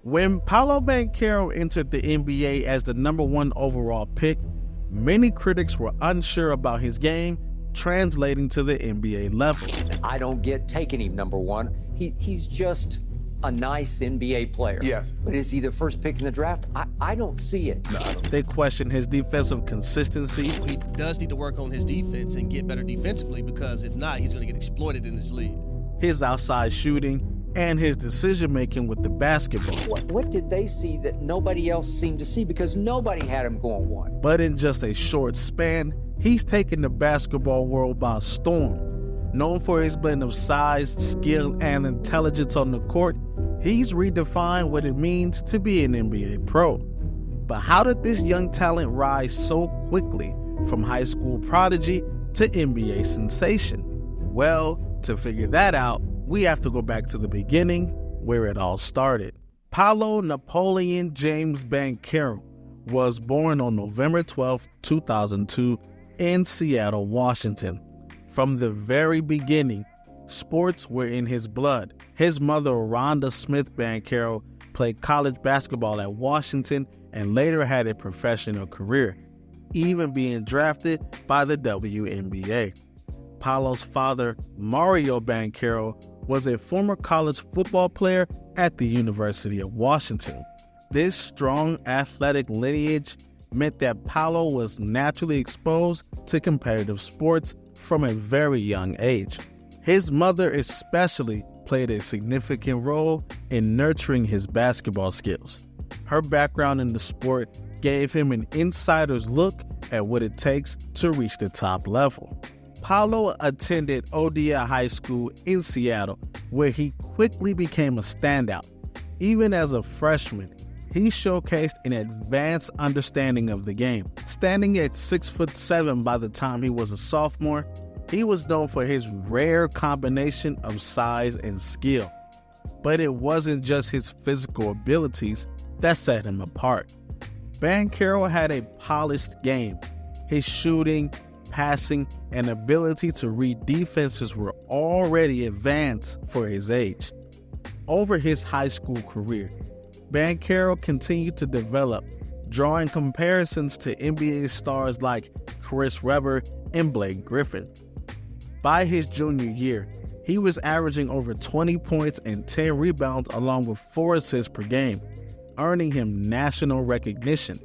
When Paolo Banchero entered the NBA as the number 1 overall pick, many critics were unsure about his game translating to the NBA level. I don't get taking him number 1. He's just a nice NBA player. Yes. But is he the first pick in the draft? I don't see it. No, I don't. They questioned his defensive consistency. He does need to work on his defense and get better defensively, because if not, he's going to get exploited in this league. His outside shooting, and his decision-making with the basketball. What did they see that nobody else seemed to see? Because nobody had him going 1. But in just a short span, he's taken the basketball world by storm. Known for his blend of size, skill, and intelligence on the court, he's redefined what it means to be an NBA pro. But how did this young talent rise so quickly from high school prodigy to NBA sensation? Well, to figure that out, we have to go back to the beginning, where it all started. Paolo Napoleon James Banchero was born on November 12, 2002 in Seattle, Washington. From the very beginning, sports were in his blood. His mother, Rhonda Smith Banchero, played college basketball at Washington and later had a professional career, even being drafted by the WNBA. Paolo's father, Mario Banchero, was a former college football player at the University of Washington. This strong athletic lineage meant that Paolo was naturally exposed to competitive sports from a very young age. His mother especially played a significant role in nurturing his basketball skills. Her background in the sport gave him an insider's look at what it takes to reach the top level. Paolo attended Odia High School in Seattle, where he quickly became a standout. Even as a freshman, he showcased an advanced understanding of the game. Standing at 6'7" by the time he was a sophomore, he was known for his rare combination of size and skill. But it wasn't just his physical abilities that set him apart. Banchero had a polished game. His shooting, passing, and ability to read defenses were already advanced for his age. Over his high school career, Banchero continued to develop, drawing comparisons to NBA stars like Chris Webber and Blake Griffin. By his junior year, he was averaging over 20 points and 10 rebounds along with 4 assists per game, earning him national recognition.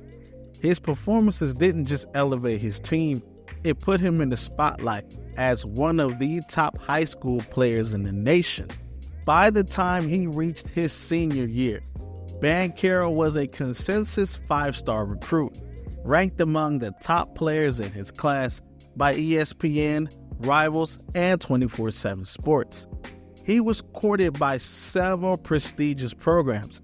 His performances didn't just elevate his team, it put him in the spotlight as one of the top high school players in the nation. By the time he reached his senior year, Banchero was a consensus 5-star recruit, ranked among the top players in his class by ESPN, Rivals, and 24/7 Sports. He was courted by several prestigious programs,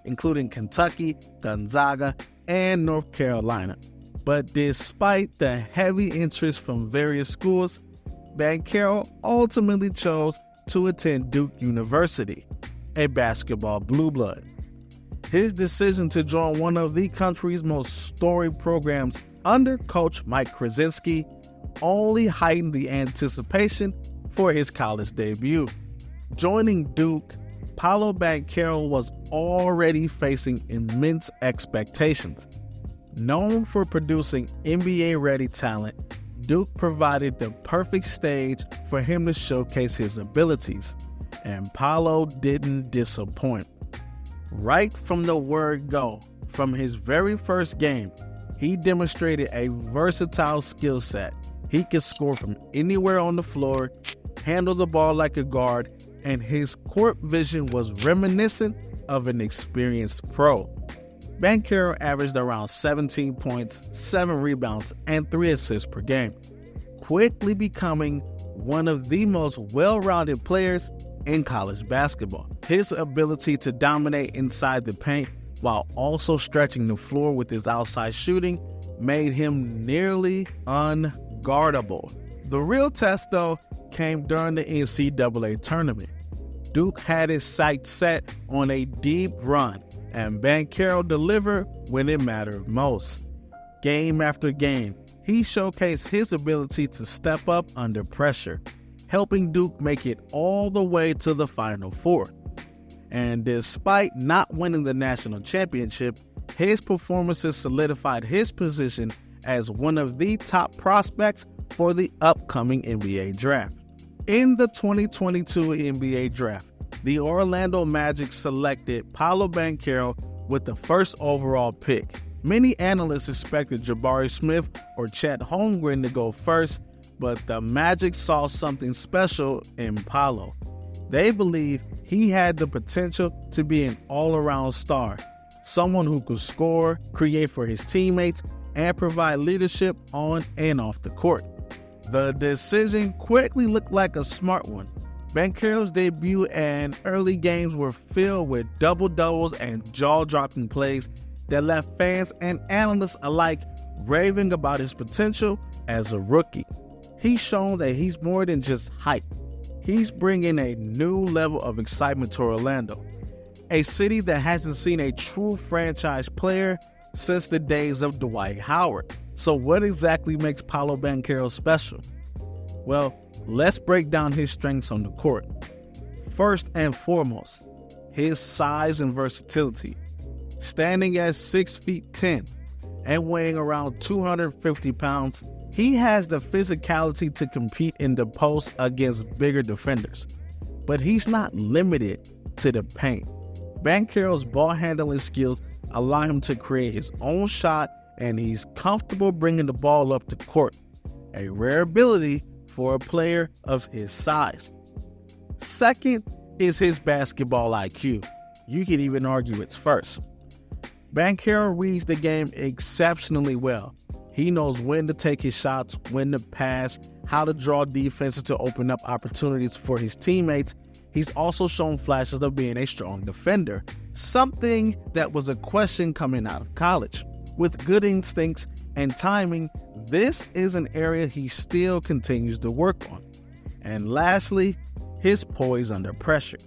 including Kentucky, Gonzaga, and North Carolina. But despite the heavy interest from various schools, Banchero ultimately chose to attend Duke University, a basketball blue blood. His decision to join one of the country's most storied programs under coach Mike Krasinski only heightened the anticipation for his college debut. Joining Duke, Paolo Banchero was already facing immense expectations. Known for producing NBA-ready talent, Duke provided the perfect stage for him to showcase his abilities, and Paolo didn't disappoint. Right from the word go, from his very first game, he demonstrated a versatile skill set. He could score from anywhere on the floor, handle the ball like a guard, and his court vision was reminiscent of an experienced pro. Banchero averaged around 17 points, 7 rebounds, and 3 assists per game, quickly becoming one of the most well-rounded players in college basketball. His ability to dominate inside the paint while also stretching the floor with his outside shooting made him nearly unguardable. The real test, though, came during the NCAA tournament. Duke had his sights set on a deep run, and Banchero delivered when it mattered most. Game after game, he showcased his ability to step up under pressure, helping Duke make it all the way to the Final Four. And despite not winning the national championship, his performances solidified his position as one of the top prospects for the upcoming NBA draft. In the 2022 NBA draft, the Orlando Magic selected Paolo Banchero with the first overall pick. Many analysts expected Jabari Smith or Chet Holmgren to go first, but the Magic saw something special in Paolo. They believe he had the potential to be an all-around star, someone who could score, create for his teammates, and provide leadership on and off the court. The decision quickly looked like a smart one. Banchero's debut and early games were filled with double-doubles and jaw-dropping plays that left fans and analysts alike raving about his potential as a rookie. He's shown that he's more than just hype. He's bringing a new level of excitement to Orlando, a city that hasn't seen a true franchise player since the days of Dwight Howard. So what exactly makes Paolo Banchero special? Well, let's break down his strengths on the court. First and foremost, his size and versatility. Standing at 6'10" and weighing around 250 pounds, he has the physicality to compete in the post against bigger defenders. But he's not limited to the paint. Banchero's ball handling skills allow him to create his own shot, and he's comfortable bringing the ball up the court, a rare ability for a player of his size. Second is his basketball IQ. You could even argue it's first. Banchero reads the game exceptionally well. He knows when to take his shots, when to pass, how to draw defenses to open up opportunities for his teammates. He's also shown flashes of being a strong defender, something that was a question coming out of college. With good instincts and timing, this is an area he still continues to work on. And lastly, his poise under pressure.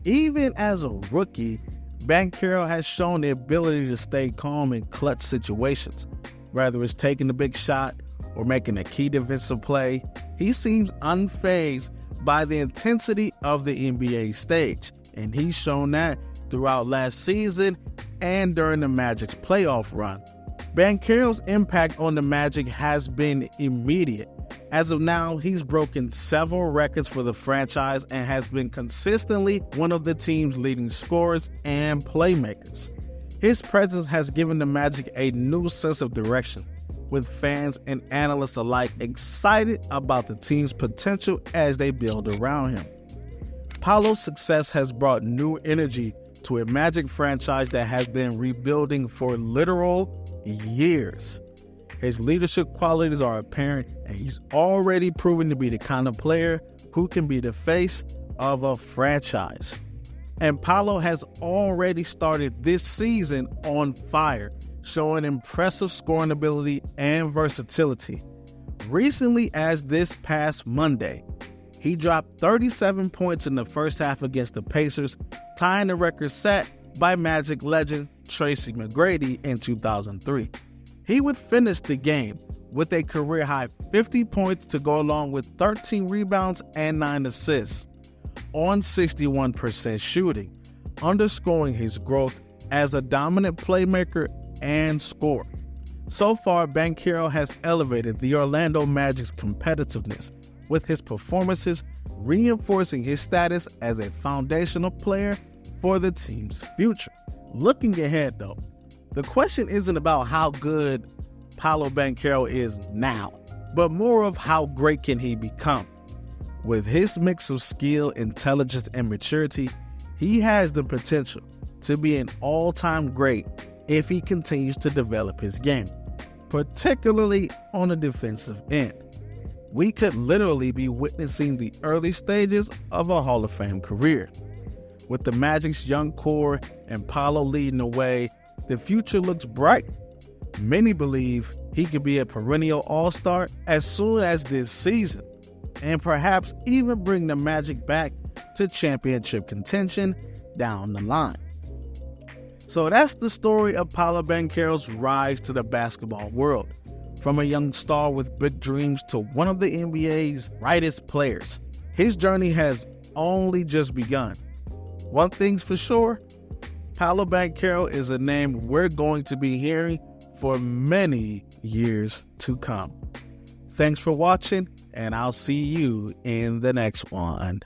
Even as a rookie, Banchero has shown the ability to stay calm in clutch situations. Whether it's taking a big shot or making a key defensive play, he seems unfazed by the intensity of the NBA stage, and he's shown that throughout last season and during the Magic's playoff run. Banchero's impact on the Magic has been immediate. As of now, he's broken several records for the franchise and has been consistently one of the team's leading scorers and playmakers. His presence has given the Magic a new sense of direction, with fans and analysts alike excited about the team's potential as they build around him. Paolo's success has brought new energy to a Magic franchise that has been rebuilding for literal years. His leadership qualities are apparent, and he's already proven to be the kind of player who can be the face of a franchise. And Paolo has already started this season on fire, showing impressive scoring ability and versatility. Recently, as this past Monday, he dropped 37 points in the first half against the Pacers, tying the record set by Magic legend Tracy McGrady in 2003. He would finish the game with a career-high 50 points to go along with 13 rebounds and 9 assists on 61% shooting, underscoring his growth as a dominant playmaker and scorer. So far, Banchero has elevated the Orlando Magic's competitiveness, with his performances reinforcing his status as a foundational player for the team's future. Looking ahead, though, the question isn't about how good Paolo Banchero is now, but more of how great can he become. With his mix of skill, intelligence, and maturity, he has the potential to be an all-time great if he continues to develop his game, particularly on the defensive end. We could literally be witnessing the early stages of a Hall of Fame career. With the Magic's young core and Paolo leading the way, the future looks bright. Many believe he could be a perennial all-star as soon as this season, and perhaps even bring the Magic back to championship contention down the line. So that's the story of Paolo Banchero's rise to the basketball world. From a young star with big dreams to one of the NBA's brightest players, his journey has only just begun. One thing's for sure, Paolo Banchero is a name we're going to be hearing for many years to come. Thanks for watching, and I'll see you in the next one.